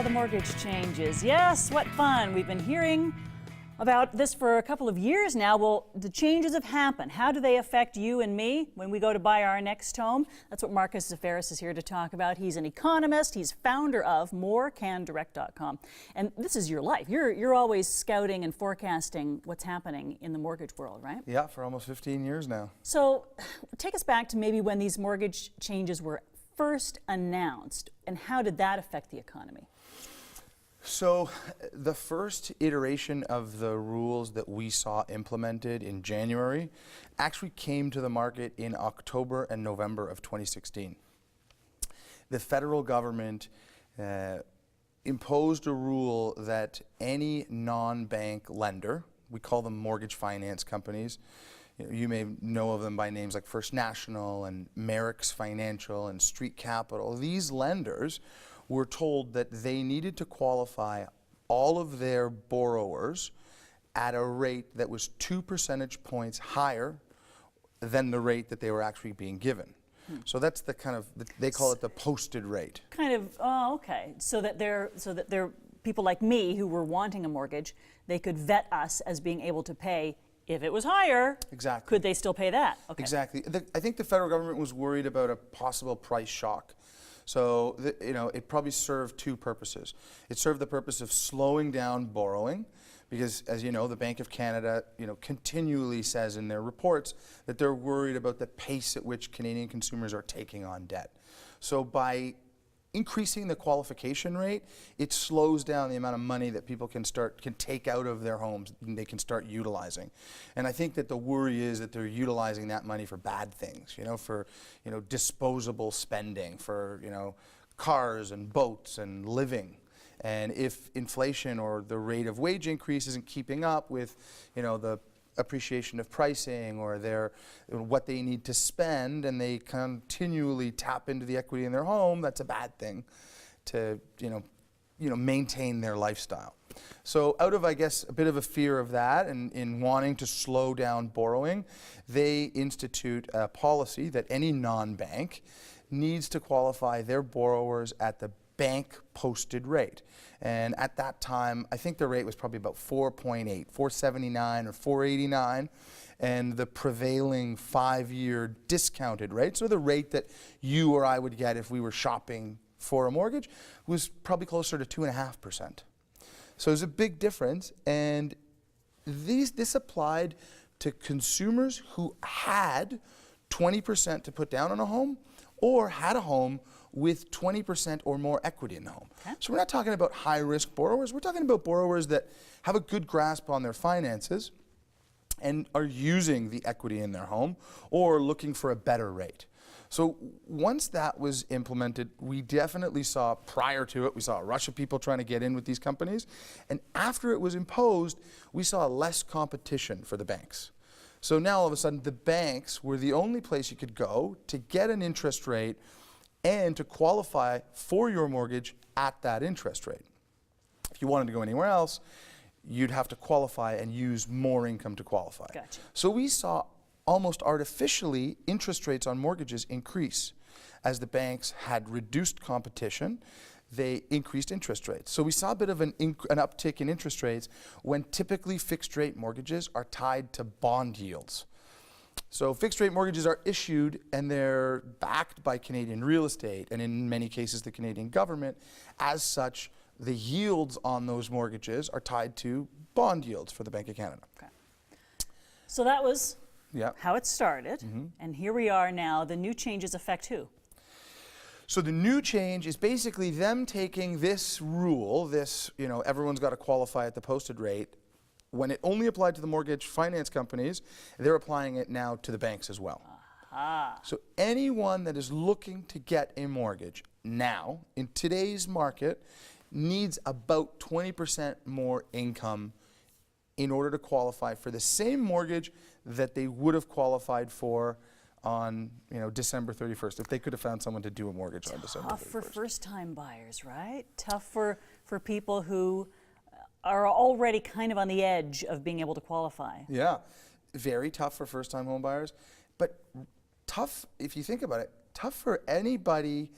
The mortgage changes. Yes, what fun. We've been hearing about this for a couple of years now. Well, the changes have happened. How do they affect you and me when we go to buy our next home? That's what Marcus Zafaris is here to talk about. He's an economist. He's founder of morecandirect.com. And this is your life. You're always scouting and forecasting what's happening in the mortgage world, right? Yeah, for almost 15 years now. So take us back to maybe when these mortgage changes were first announced, and how did that affect the economy? So the first iteration of the rules that we saw implemented in January actually came to the market in October and November of 2016. The federal government imposed a rule that any non-bank lender, we call them mortgage finance companies, you may know of them by names like First National and Merrick's Financial and Street Capital. These lenders were told that they needed to qualify all of their borrowers at a rate that was 2 percentage points higher than the rate that they were actually being given. So that's the kind of, they call it the posted rate. Kind of, oh, okay. So that they're people like me who were wanting a mortgage, they could vet us as being able to pay. If it was higher, exactly, could they still pay that? Okay. Exactly. I think the federal government was worried about a possible price shock. So, it probably served two purposes. It served the purpose of slowing down borrowing, because, as you know, the Bank of Canada, continually says in their reports that they're worried about the pace at which Canadian consumers are taking on debt. So by increasing the qualification rate, it slows down the amount of money that people can take out of their homes and they can start utilizing. And I think that the worry is that they're utilizing that money for bad things, for disposable spending, for cars and boats and living. And if inflation or the rate of wage increase isn't keeping up with the appreciation of pricing or what they need to spend, and they continually tap into the equity in their home, that's a bad thing to maintain their lifestyle. So out of, I guess, a bit of a fear of that and in wanting to slow down borrowing, they institute a policy that any non-bank needs to qualify their borrowers at the bank posted rate. And at that time, I think the rate was probably about 4.8, 479 or 489, and the prevailing 5-year discounted rate, so the rate that you or I would get if we were shopping for a mortgage, was probably closer to 2.5%. So there's a big difference, and this applied to consumers who had 20% to put down on a home or had a home with 20% or more equity in the home. Okay. So we're not talking about high-risk borrowers. We're talking about borrowers that have a good grasp on their finances and are using the equity in their home or looking for a better rate. So once that was implemented, we definitely saw, prior to it, we saw a rush of people trying to get in with these companies. And after it was imposed, we saw less competition for the banks. So now all of a sudden, the banks were the only place you could go to get an interest rate and to qualify for your mortgage at that interest rate. If you wanted to go anywhere else, you'd have to qualify and use more income to qualify. Gotcha. So we saw almost artificially interest rates on mortgages increase. As the banks had reduced competition, they increased interest rates. So we saw a bit of an uptick in interest rates when typically fixed rate mortgages are tied to bond yields. So fixed rate mortgages are issued and they're backed by Canadian real estate and in many cases the Canadian government. As such, the yields on those mortgages are tied to bond yields for the Bank of Canada. Okay. So that was how it started, and here we are now. The new changes affect who? So the new change is basically them taking this rule, everyone's got to qualify at the posted rate. When it only applied to the mortgage finance companies, they're applying it now to the banks as well. Aha. So anyone that is looking to get a mortgage now, in today's market, needs about 20% more income in order to qualify for the same mortgage that they would have qualified for on December 31st, if they could have found someone to do a mortgage on December 31st. Tough for first-time buyers, right? Tough for people who are already kind of on the edge of being able to qualify. Yeah, very tough for first-time home buyers, but tough, if you think about it, tough for anybody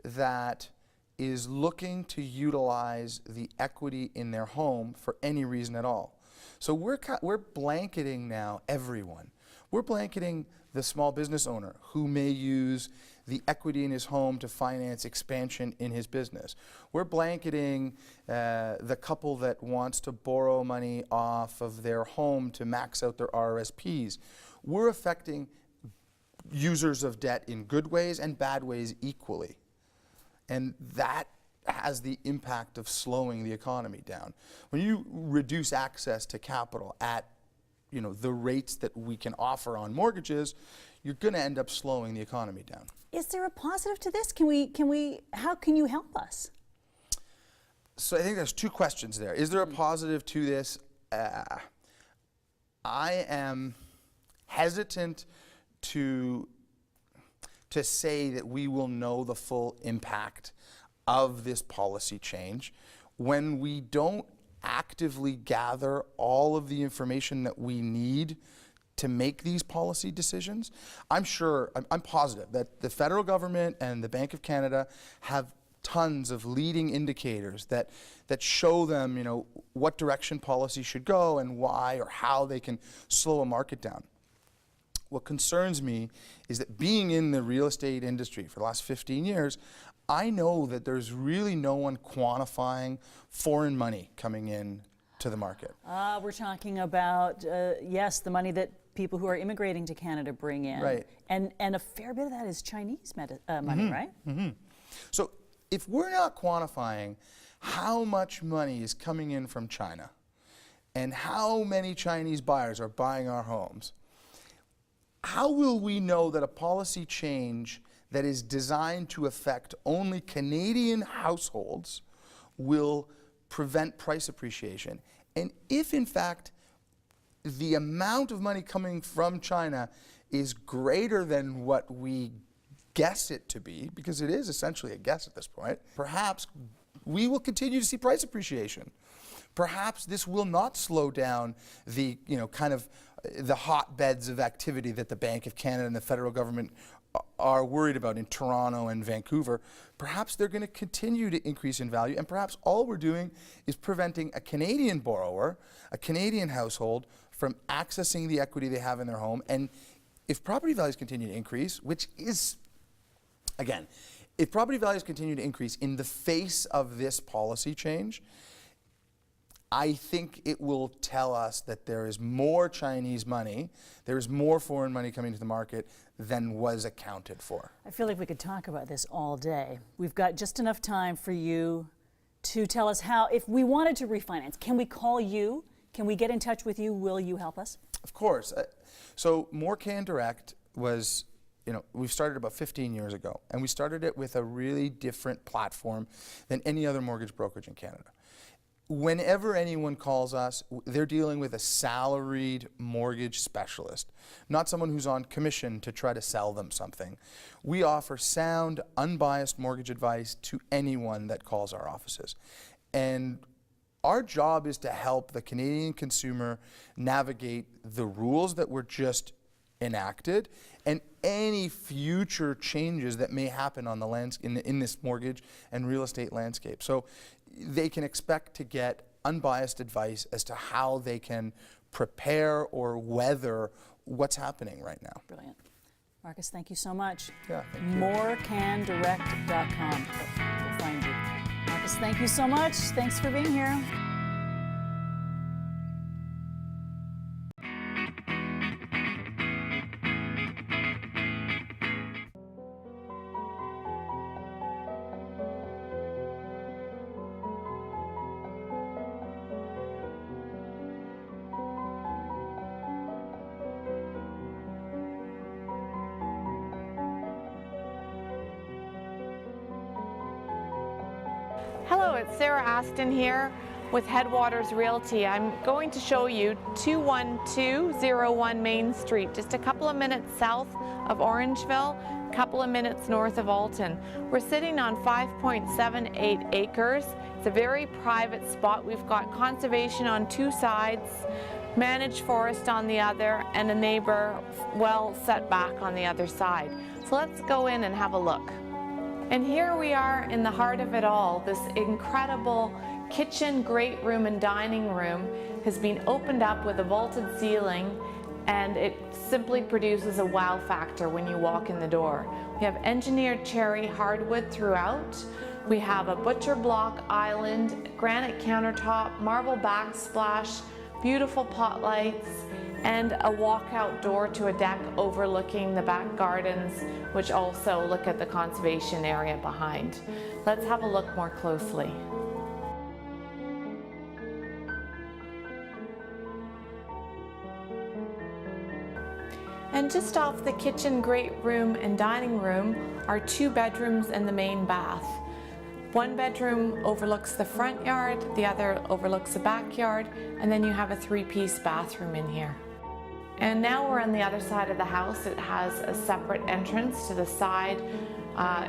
that is looking to utilize the equity in their home for any reason at all. So we're blanketing now everyone. We're blanketing the small business owner who may use the equity in his home to finance expansion in his business. We're blanketing the couple that wants to borrow money off of their home to max out their RRSPs. We're affecting users of debt in good ways and bad ways equally. And that has the impact of slowing the economy down. When you reduce access to capital at the rates that we can offer on mortgages, you're going to end up slowing the economy down. Is there a positive to this? How can you help us? So I think there's two questions there. Is there a positive to this? I am hesitant to say that we will know the full impact of this policy change when we don't actively gather all of the information that we need to make these policy decisions. I'm positive that the federal government and the Bank of Canada have tons of leading indicators that show them, what direction policy should go and why or how they can slow a market down. What concerns me is that being in the real estate industry for the last 15 years, I know that there's really no one quantifying foreign money coming in to the market. We're talking about, yes, the money that people who are immigrating to Canada bring in. Right. And a fair bit of that is Chinese money, right? Mm-hmm. So if we're not quantifying how much money is coming in from China and how many Chinese buyers are buying our homes, how will we know that a policy change that is designed to affect only Canadian households will prevent price appreciation? And if, in fact, the amount of money coming from China is greater than what we guess it to be, because it is essentially a guess at this point, perhaps we will continue to see price appreciation. Perhaps this will not slow down the, the hotbeds of activity that the Bank of Canada and the federal government are worried about in Toronto and Vancouver. Perhaps they're going to continue to increase in value, and perhaps all we're doing is preventing a Canadian borrower, a Canadian household, from accessing the equity they have in their home. And if property values continue to increase, which is, again, if property values continue to increase in the face of this policy change, I think it will tell us that there is more Chinese money, there is more foreign money coming to the market than was accounted for. I feel like we could talk about this all day. We've got just enough time for you to tell us how, if we wanted to refinance, can we call you? Can we get in touch with you? Will you help us? Of course. So More Can Direct was, we've started about 15 years ago, and we started it with a really different platform than any other mortgage brokerage in Canada. Whenever anyone calls us, they're dealing with a salaried mortgage specialist, not someone who's on commission to try to sell them something. We offer sound, unbiased mortgage advice to anyone that calls our offices. And our job is to help the Canadian consumer navigate the rules that were just enacted and any future changes that may happen on the in this mortgage and real estate landscape. So they can expect to get unbiased advice as to how they can prepare or weather what's happening right now. Brilliant. Marcus, thank you so much. Yeah, thank you. morecandirect.com. We'll find you. Marcus, thank you so much. Thanks for being here. Hello, it's Sarah Aston here with Headwaters Realty. I'm going to show you 21201 Main Street, just a couple of minutes south of Orangeville, a couple of minutes north of Alton. We're sitting on 5.78 acres. It's a very private spot. We've got conservation on two sides, managed forest on the other, and a neighbor well set back on the other side. So let's go in and have a look. And here we are in the heart of it all. This incredible kitchen, great room, and dining room has been opened up with a vaulted ceiling, and it simply produces a wow factor when you walk in the door. We have engineered cherry hardwood throughout. We have a butcher block island, granite countertop, marble backsplash, beautiful pot lights, and a walkout door to a deck overlooking the back gardens, which also look at the conservation area behind. Let's have a look more closely. And just off the kitchen, great room, and dining room are 2 bedrooms and the main bath. One bedroom overlooks the front yard, the other overlooks the backyard, and then you have a 3-piece bathroom in here. And now we're on the other side of the house. It has a separate entrance to the side.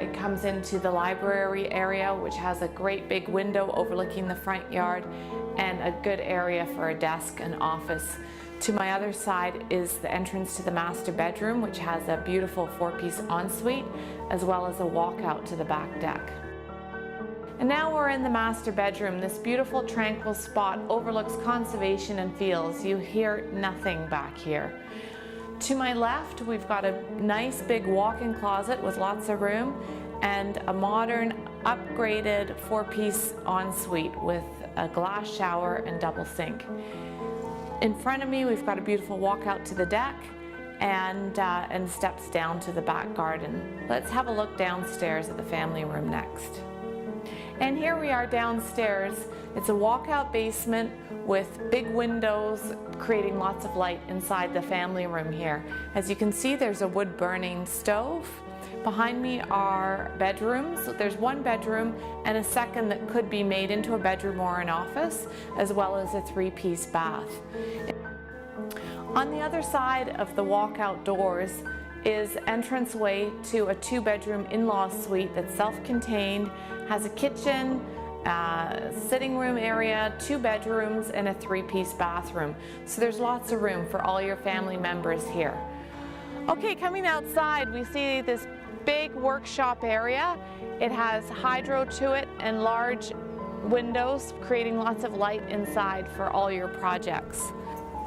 It comes into the library area, which has a great big window overlooking the front yard and a good area for a desk and office. To my other side is the entrance to the master bedroom, which has a beautiful 4-piece ensuite, as well as a walkout to the back deck. And now we're in the master bedroom. This beautiful tranquil spot overlooks conservation and fields. You hear nothing back here. To my left, we've got a nice big walk-in closet with lots of room and a modern, upgraded 4-piece ensuite with a glass shower and double sink. In front of me, we've got a beautiful walkout to the deck and steps down to the back garden. Let's have a look downstairs at the family room next. And here we are downstairs. It's a walkout basement with big windows creating lots of light inside the family room here. As you can see, there's a wood burning stove. Behind me are bedrooms. There's 1 bedroom and a second that could be made into a bedroom or an office, as well as a 3-piece bath. On the other side of the walkout doors is entranceway to a 2-bedroom in-law suite that's self-contained, has a kitchen, sitting room area, 2 bedrooms, and a 3-piece bathroom. So there's lots of room for all your family members here. Okay, coming outside, we see this big workshop area. It has hydro to it and large windows, creating lots of light inside for all your projects.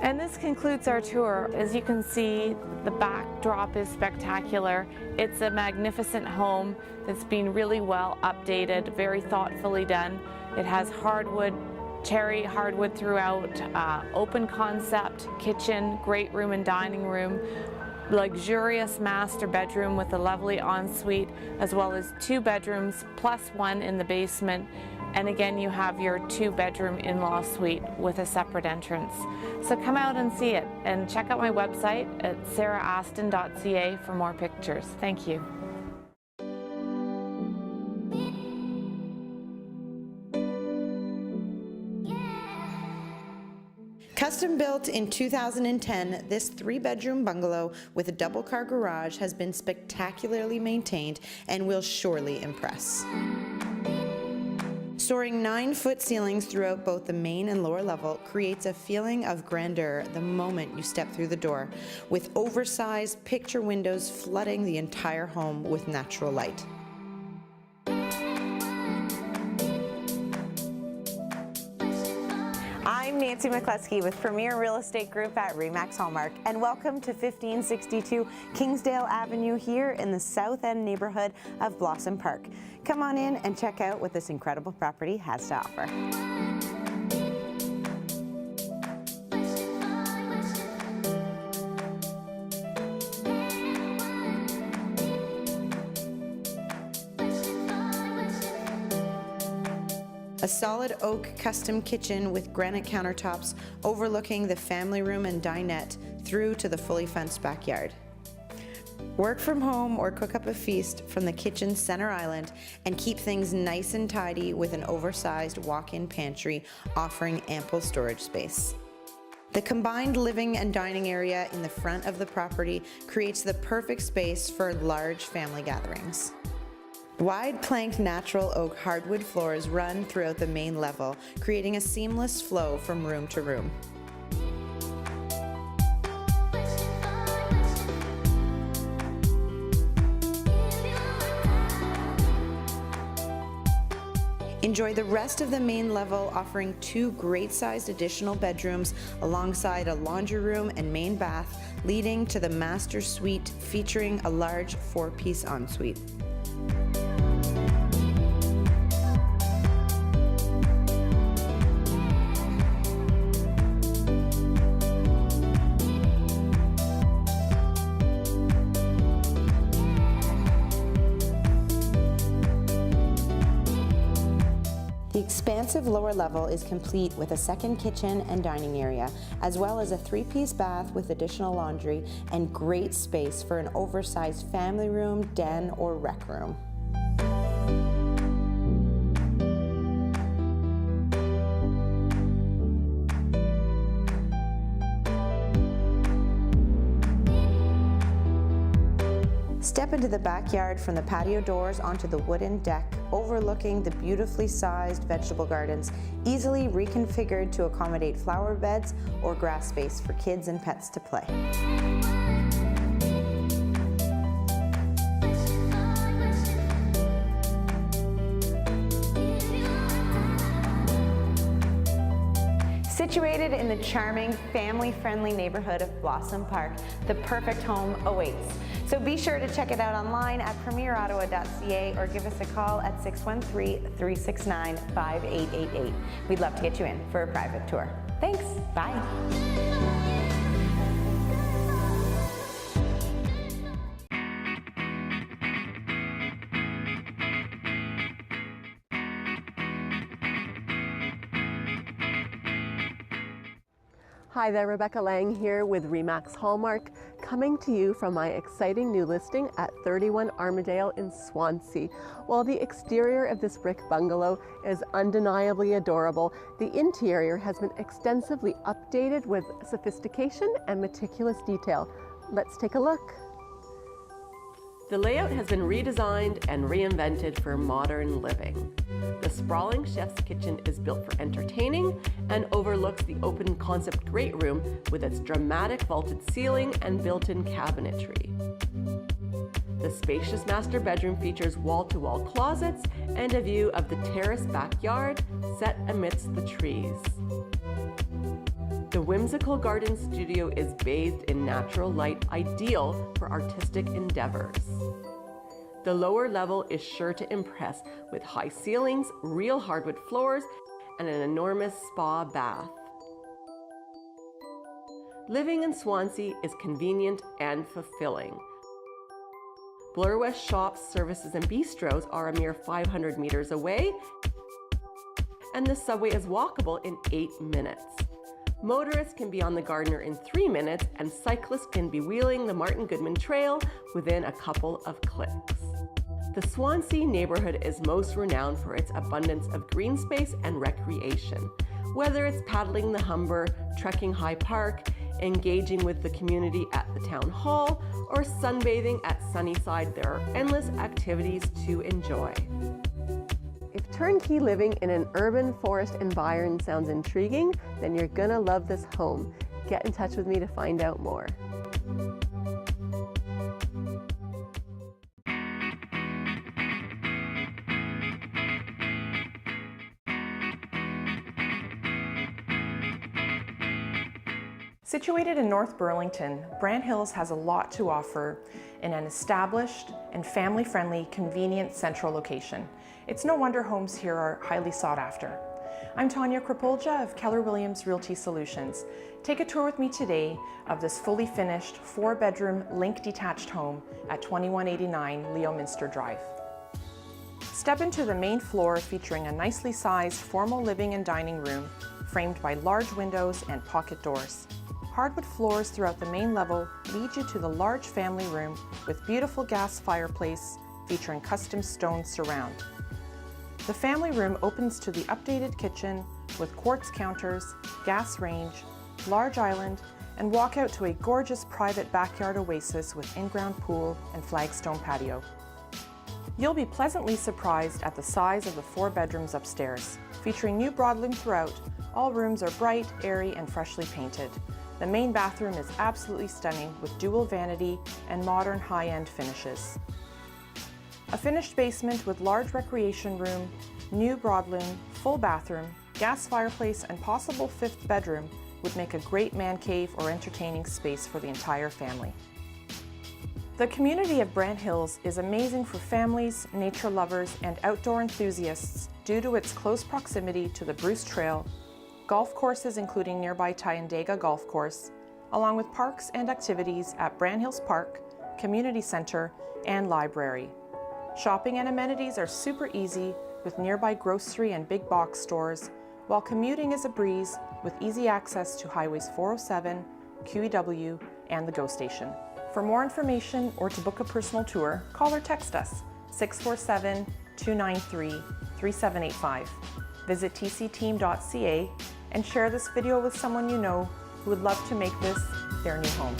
And this concludes our tour. As you can see, the backdrop is spectacular. It's a magnificent home that's been really well updated, very thoughtfully done. It has hardwood, cherry hardwood throughout, open concept kitchen, great room and dining room, luxurious master bedroom with a lovely ensuite, as well as 2 bedrooms plus 1 in the basement. And again, you have your 2-bedroom in-law suite with a separate entrance. So come out and see it, and check out my website at sarahaston.ca for more pictures. Thank you. Custom built in 2010, this 3-bedroom bungalow with a double-car garage has been spectacularly maintained and will surely impress. Soaring 9-foot ceilings throughout both the main and lower level creates a feeling of grandeur the moment you step through the door, with oversized picture windows flooding the entire home with natural light. I'm Nancy McCluskey with Premier Real Estate Group at RE/MAX Hallmark, and welcome to 1562 Kingsdale Avenue here in the South End neighborhood of Blossom Park. Come on in and check out what this incredible property has to offer. A solid oak custom kitchen with granite countertops overlooking the family room and dinette through to the fully fenced backyard. Work from home or cook up a feast from the kitchen's center island and keep things nice and tidy with an oversized walk-in pantry offering ample storage space. The combined living and dining area in the front of the property creates the perfect space for large family gatherings. Wide planked natural oak hardwood floors run throughout the main level, creating a seamless flow from room to room. Enjoy the rest of the main level, offering 2 great-sized additional bedrooms alongside a laundry room and main bath, leading to the master suite featuring a large 4-piece ensuite. The expansive lower level is complete with a second kitchen and dining area, as well as a 3-piece bath with additional laundry and great space for an oversized family room, den, or rec room. Step into the backyard from the patio doors onto the wooden deck, overlooking the beautifully sized vegetable gardens, easily reconfigured to accommodate flower beds or grass space for kids and pets to play. Situated in the charming, family-friendly neighborhood of Blossom Park, the perfect home awaits. So be sure to check it out online at premierottawa.ca or give us a call at 613-369-5888. We'd love to get you in for a private tour. Thanks. Bye. Hi there, Rebecca Lang here with RE/MAX Hallmark, coming to you from my exciting new listing at 31 Armadale in Swansea. While the exterior of this brick bungalow is undeniably adorable, the interior has been extensively updated with sophistication and meticulous detail. Let's take a look. The layout has been redesigned and reinvented for modern living. The sprawling chef's kitchen is built for entertaining and overlooks the open concept great room with its dramatic vaulted ceiling and built-in cabinetry. The spacious master bedroom features wall-to-wall closets and a view of the terraced backyard set amidst the trees. The whimsical garden studio is bathed in natural light, ideal for artistic endeavors. The lower level is sure to impress with high ceilings, real hardwood floors, and an enormous spa bath. Living in Swansea is convenient and fulfilling. Bloor West shops, services, and bistros are a mere 500 meters away, and the subway is walkable in 8 minutes. Motorists can be on the Gardiner in 3 minutes, and cyclists can be wheeling the Martin Goodman Trail within a couple of clicks. The Swansea neighborhood is most renowned for its abundance of green space and recreation. Whether it's paddling the Humber, trekking High Park, engaging with the community at the town hall, or sunbathing at Sunnyside, there are endless activities to enjoy. If turnkey living in an urban forest environment sounds intriguing, then you're gonna love this home. Get in touch with me to find out more. Situated in North Burlington, Brant Hills has a lot to offer in an established and family-friendly, convenient central location. It's no wonder homes here are highly sought after. I'm Tanya Kropolja of Keller Williams Realty Solutions. Take a tour with me today of this fully finished 4-bedroom link detached home at 2189 Leominster Drive. Step into the main floor featuring a nicely sized formal living and dining room framed by large windows and pocket doors. Hardwood floors throughout the main level lead you to the large family room with beautiful gas fireplace featuring custom stone surround. The family room opens to the updated kitchen with quartz counters, gas range, large island, and walk out to a gorgeous private backyard oasis with in-ground pool and flagstone patio. You'll be pleasantly surprised at the size of the 4 bedrooms upstairs. Featuring new broadloom throughout, all rooms are bright, airy, and freshly painted. The main bathroom is absolutely stunning with dual vanity and modern high-end finishes. A finished basement with large recreation room, new broadloom, full bathroom, gas fireplace, and possible fifth bedroom would make a great man cave or entertaining space for the entire family. The community of Brant Hills is amazing for families, nature lovers, and outdoor enthusiasts due to its close proximity to the Bruce Trail, golf courses including nearby Tyandaga Golf Course, along with parks and activities at Brant Hills Park, Community Center, and Library. Shopping and amenities are super easy with nearby grocery and big box stores, while commuting is a breeze with easy access to Highways 407, QEW, and the GO Station. For more information or to book a personal tour, call or text us 647-293-3785. Visit tcteam.ca and share this video with someone you know who would love to make this their new home.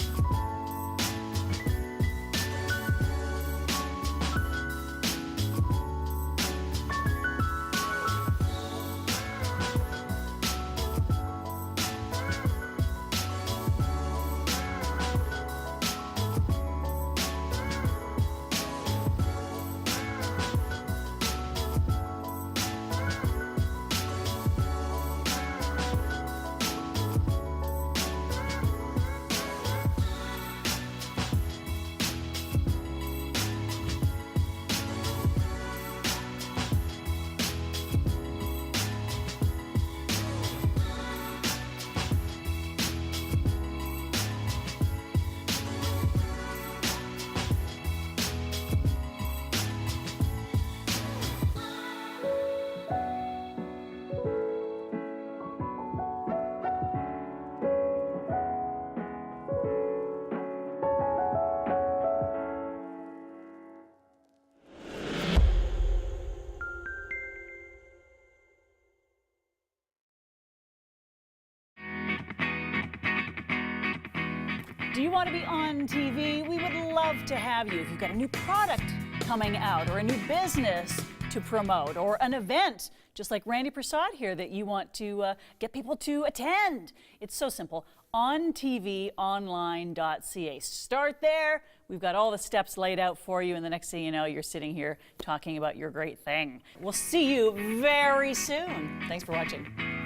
Do you want to be on TV? We would love to have you. If you've got a new product coming out or a new business to promote or an event, just like Randy Prasad here, that you want to get people to attend. It's so simple. ontvonline.ca. Start there. We've got all the steps laid out for you, and the next thing you know, you're sitting here talking about your great thing. We'll see you very soon. Thanks for watching.